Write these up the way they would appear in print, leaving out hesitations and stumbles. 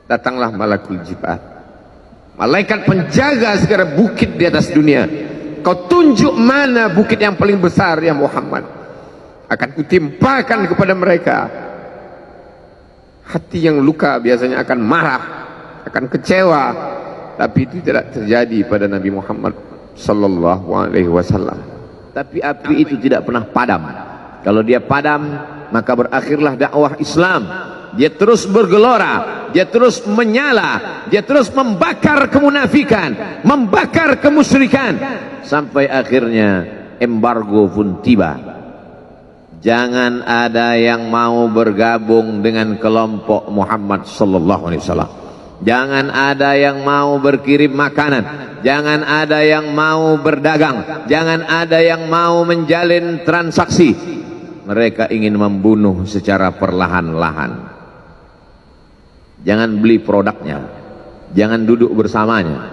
Datanglah malakul jibal, malaikat penjaga segala bukit di atas dunia. Kau tunjuk mana bukit yang paling besar ya Muhammad, akan kutimpakan kepada mereka. Hati yang luka biasanya akan marah, akan kecewa, tapi itu tidak terjadi pada Nabi Muhammad sallallahu alaihi wasallam. Tapi api itu tidak pernah padam. Kalau dia padam, maka berakhirlah dakwah Islam. Dia terus bergelora, dia terus menyala, dia terus membakar kemunafikan, membakar kemusyrikan, sampai akhirnya embargo pun tiba. Jangan ada yang mau bergabung dengan kelompok Muhammad sallallahu alaihi wasallam. Jangan ada yang mau berkirim makanan, jangan ada yang mau berdagang, jangan ada yang mau menjalin transaksi. Mereka ingin membunuh secara perlahan-lahan. Jangan beli produknya, jangan duduk bersamanya,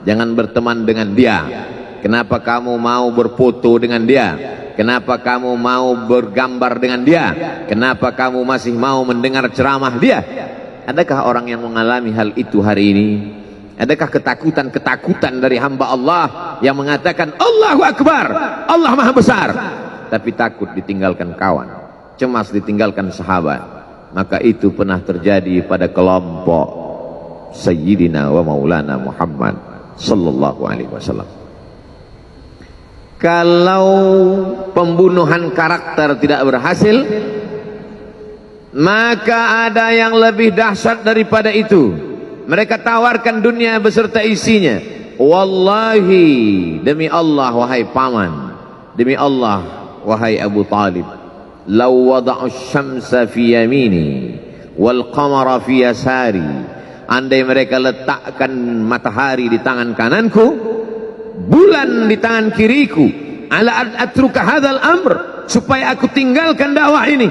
jangan berteman dengan dia. Kenapa kamu mau berfoto dengan dia? Kenapa kamu mau bergambar dengan dia? Kenapa kamu masih mau mendengar ceramah dia? Adakah orang yang mengalami hal itu hari ini? Adakah ketakutan-ketakutan dari hamba Allah yang mengatakan Allahu Akbar, Allah Maha Besar, tapi takut ditinggalkan kawan, cemas ditinggalkan sahabat? Maka itu pernah terjadi pada kelompok Sayyidina wa Maulana Muhammad sallallahu alaihi wasallam. Kalau pembunuhan karakter tidak berhasil, maka ada yang lebih dahsyat daripada itu. Mereka tawarkan dunia beserta isinya. Wallahi, demi Allah wahai paman, demi Allah wahai Abu Talib, law wada'u syamsa fi yamini wal qamara fi yasari, andai mereka letakkan matahari di tangan kananku, bulan di tangan kiriku, ala atruka hadzal amr, supaya aku tinggalkan dakwah ini,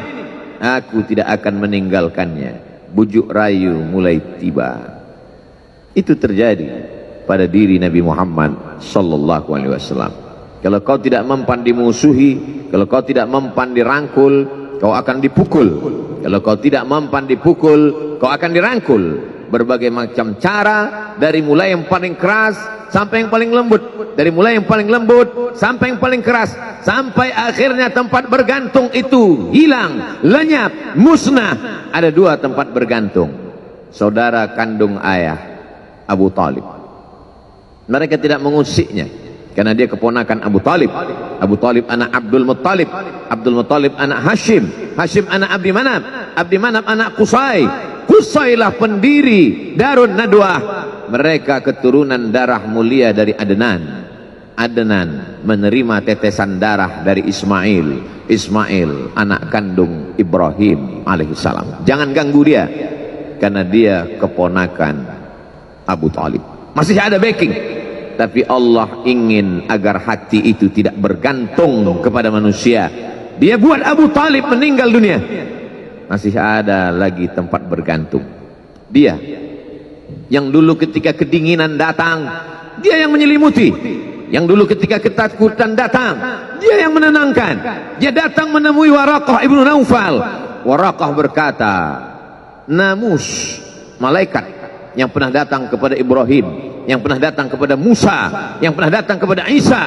aku tidak akan meninggalkannya. Bujuk rayu mulai tiba. Itu terjadi pada diri Nabi Muhammad sallallahu alaihi wasallam. Kalau kau tidak mempan dimusuhi, kalau kau tidak mempan dirangkul, kau akan dipukul. Kalau kau tidak mempan dipukul, kau akan dirangkul. Berbagai macam cara, dari mulai yang paling keras sampai yang paling lembut, dari mulai yang paling lembut sampai yang paling keras, sampai akhirnya tempat bergantung itu hilang, lenyap, musnah. Ada dua tempat bergantung, saudara kandung ayah Abu Talib. Mereka tidak mengusiknya karena dia keponakan Abu Talib. Abu Talib anak Abdul Muttalib, Abdul Muttalib anak Hashim, Hashim anak Abdi Manaf, Abdi Manaf anak Qusay, Qusaylah pendiri Darun Nadwah. Mereka keturunan darah mulia dari Adnan. Adnan menerima tetesan darah dari Ismail. Ismail anak kandung Ibrahim alaihissalam. Jangan ganggu dia, karena dia keponakan Abu Talib. Masih ada backing. Tapi Allah ingin agar hati itu tidak bergantung kepada manusia. Dia buat Abu Talib meninggal dunia, masih ada lagi tempat bergantung. Dia yang dulu ketika kedinginan datang, dia yang menyelimuti. Yang dulu ketika ketakutan datang, dia yang menenangkan. Dia datang menemui Waraqah ibnu Naufal. Waraqah berkata, namus, malaikat yang pernah datang kepada Ibrahim, yang pernah datang kepada Musa, yang pernah datang kepada Isa,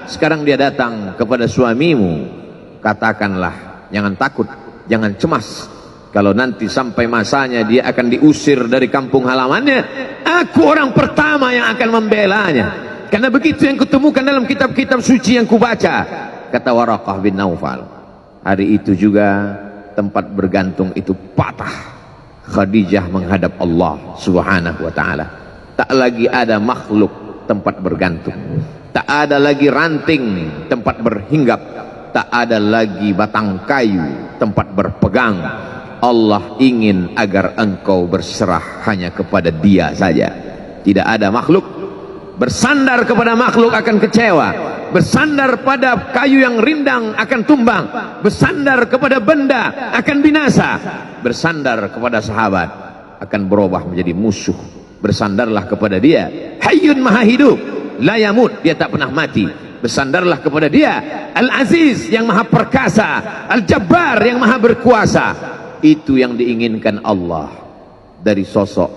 sekarang dia datang kepada suamimu. Katakanlah, jangan takut, jangan cemas. Kalau nanti sampai masanya dia akan diusir dari kampung halamannya, aku orang pertama yang akan membelanya. Karena begitu yang kutemukan dalam kitab-kitab suci yang kubaca, kata Waraqah bin Naufal. Hari itu juga tempat bergantung itu patah. Khadijah menghadap Allah subhanahu wa ta'ala. Tak lagi ada makhluk tempat bergantung, tak ada lagi ranting tempat berhinggap, tak ada lagi batang kayu tempat berpegang. Allah ingin agar engkau berserah hanya kepada Dia saja. Tidak ada makhluk. Bersandar kepada makhluk akan kecewa, bersandar pada kayu yang rindang akan tumbang, bersandar kepada benda akan binasa, bersandar kepada sahabat akan berubah menjadi musuh. Bersandarlah kepada Dia, Hayyun Maha Hidup, la yamut, Dia tak pernah mati. Bersandarlah kepada Dia, Al-Aziz yang Maha Perkasa, Al-Jabbar yang Maha Berkuasa. Itu yang diinginkan Allah dari sosok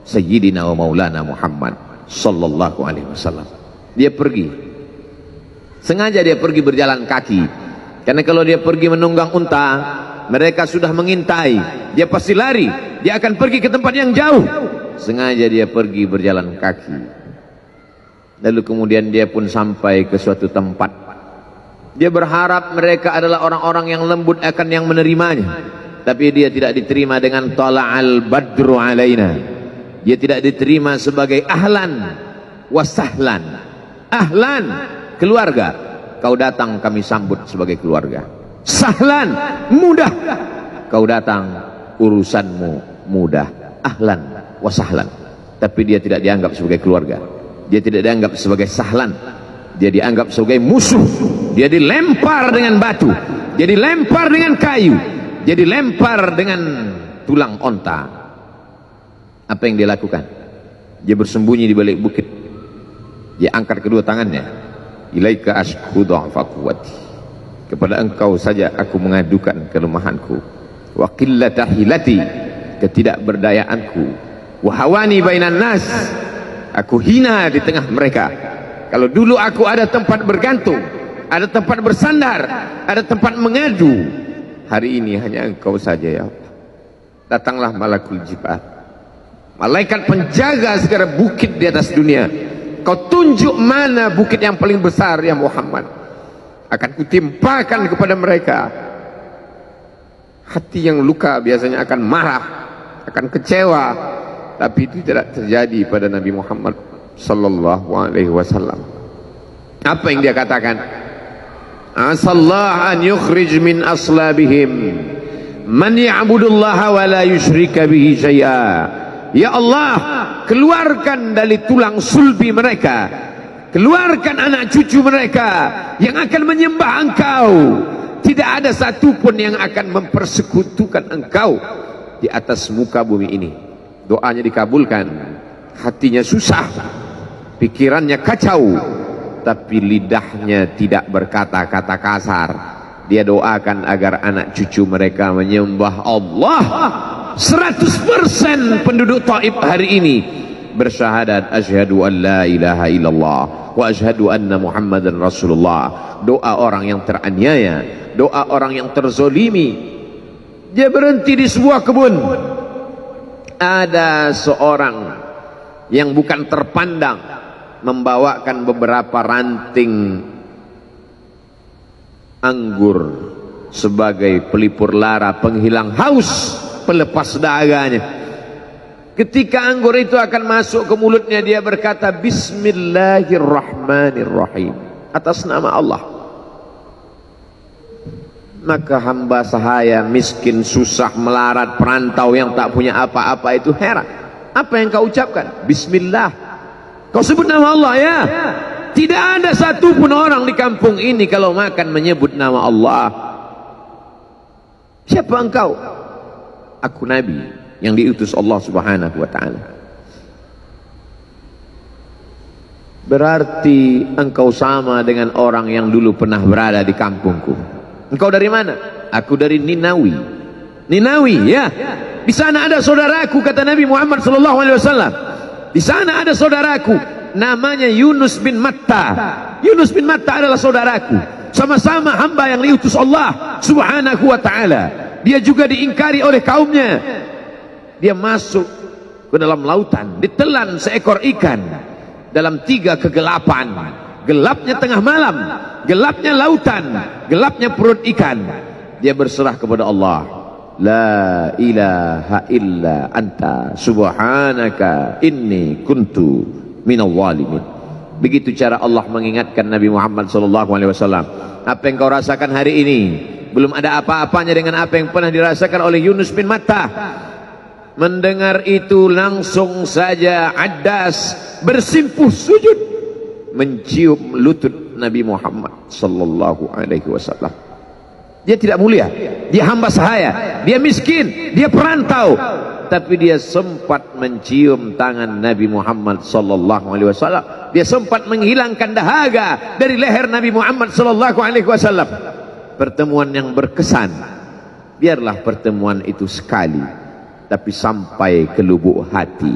Sayyidina wa Maulana Muhammad sallallahu alaihi wasallam. Dia pergi, sengaja dia pergi berjalan kaki, karena kalau dia pergi menunggang unta, mereka sudah mengintai, dia pasti lari, dia akan pergi ke tempat yang jauh. Sengaja dia pergi berjalan kaki. Lalu kemudian dia pun sampai ke suatu tempat. Dia berharap mereka adalah orang-orang yang lembut akan yang menerimanya, tapi dia tidak diterima dengan tala'al badru alaina. Dia tidak diterima sebagai ahlan wasahlan. Ahlan, keluarga, kau datang kami sambut sebagai keluarga. Sahlan, mudah, kau datang urusanmu mudah. Ahlan wasahlan. Tapi dia tidak dianggap sebagai keluarga, dia tidak dianggap sebagai sahlan, dia dianggap sebagai musuh. Dia dilempar dengan batu, dia dilempar dengan kayu, dia dilempar dengan tulang onta. Apa yang dia lakukan? Dia bersembunyi di balik bukit. Dia angkat kedua tangannya. Ilaika ashku dha'fa quwwati. Kepada engkau saja aku mengadukan kelemahanku. Wa qillata hilati, ketidakberdayaanku. Wa hawani bainan nas, aku hina di tengah mereka. Kalau dulu aku ada tempat bergantung, ada tempat bersandar, ada tempat mengadu, hari ini hanya engkau saja ya Allah. Datanglah malakul jibal, malaikat penjaga segala bukit di atas dunia. Kau tunjuk mana bukit yang paling besar ya Muhammad, akan kutimpakan kepada mereka. Hati yang luka biasanya akan marah, akan kecewa, tapi itu tidak terjadi pada Nabi Muhammad sallallahu alaihi wasallam. Apa yang dia katakan? Asallah an yukhrij min aslabihim man ya'budullaha wa la yusyrika bihi syai'a. Ya Allah, keluarkan dari tulang sulbi mereka, keluarkan anak cucu mereka yang akan menyembah engkau. Tidak ada satupun yang akan mempersekutukan engkau di atas muka bumi ini. Doanya dikabulkan, hatinya susah, pikirannya kacau, tapi lidahnya tidak berkata-kata kasar. Dia doakan agar anak cucu mereka menyembah Allah. 100% penduduk Taif hari ini bersyahadat asyhadu an la ilaha illallah wa asyhadu anna Muhammadan Rasulullah. Doa orang yang teraniaya, doa orang yang terzolimi. Dia berhenti di sebuah kebun. Ada seorang yang bukan terpandang membawakan beberapa ranting anggur sebagai pelipur lara, penghilang haus, pelepas dahaganya. Ketika anggur itu akan masuk ke mulutnya, dia berkata Bismillahirrahmanirrahim, atas nama Allah. Maka hamba sahaya miskin, susah, melarat, perantau yang tak punya apa-apa itu heran. Apa yang kau ucapkan? Bismillah. Kau sebut nama Allah ya. Tidak ada satupun orang di kampung ini kalau makan menyebut nama Allah. Siapa engkau? Aku Nabi yang diutus Allah subhanahu wa ta'ala. Berarti engkau sama dengan orang yang dulu pernah berada di kampungku. Engkau dari mana? Aku dari Ninawi. Ninawi ya. Di sana ada saudaraku, kata Nabi Muhammad sallallahu alaihi wasallam. Di sana ada saudaraku namanya Yunus bin Matta. Yunus bin Matta adalah saudaraku. Sama-sama hamba yang diutus Allah subhanahu wa ta'ala. Dia juga diingkari oleh kaumnya. Dia masuk ke dalam lautan, ditelan seekor ikan dalam 3 kegelapan. Gelapnya tengah malam, gelapnya lautan, gelapnya perut ikan. Dia berserah kepada Allah. La ilaha illa anta subhanaka inni kuntu minal zalimin. Begitu cara Allah mengingatkan Nabi Muhammad SAW. Apa yang kau rasakan hari ini belum ada apa-apanya dengan apa yang pernah dirasakan oleh Yunus bin Matta. Mendengar itu langsung saja Addas bersimpuh sujud mencium lutut Nabi Muhammad sallallahu alaihi wasallam. Dia tidak mulia, dia hamba sahaya, dia miskin, dia perantau, tapi dia sempat mencium tangan Nabi Muhammad sallallahu alaihi wasallam. Dia sempat menghilangkan dahaga dari leher Nabi Muhammad sallallahu alaihi wasallam. Pertemuan yang berkesan. Biarlah pertemuan itu sekali, tapi sampai ke lubuk hati.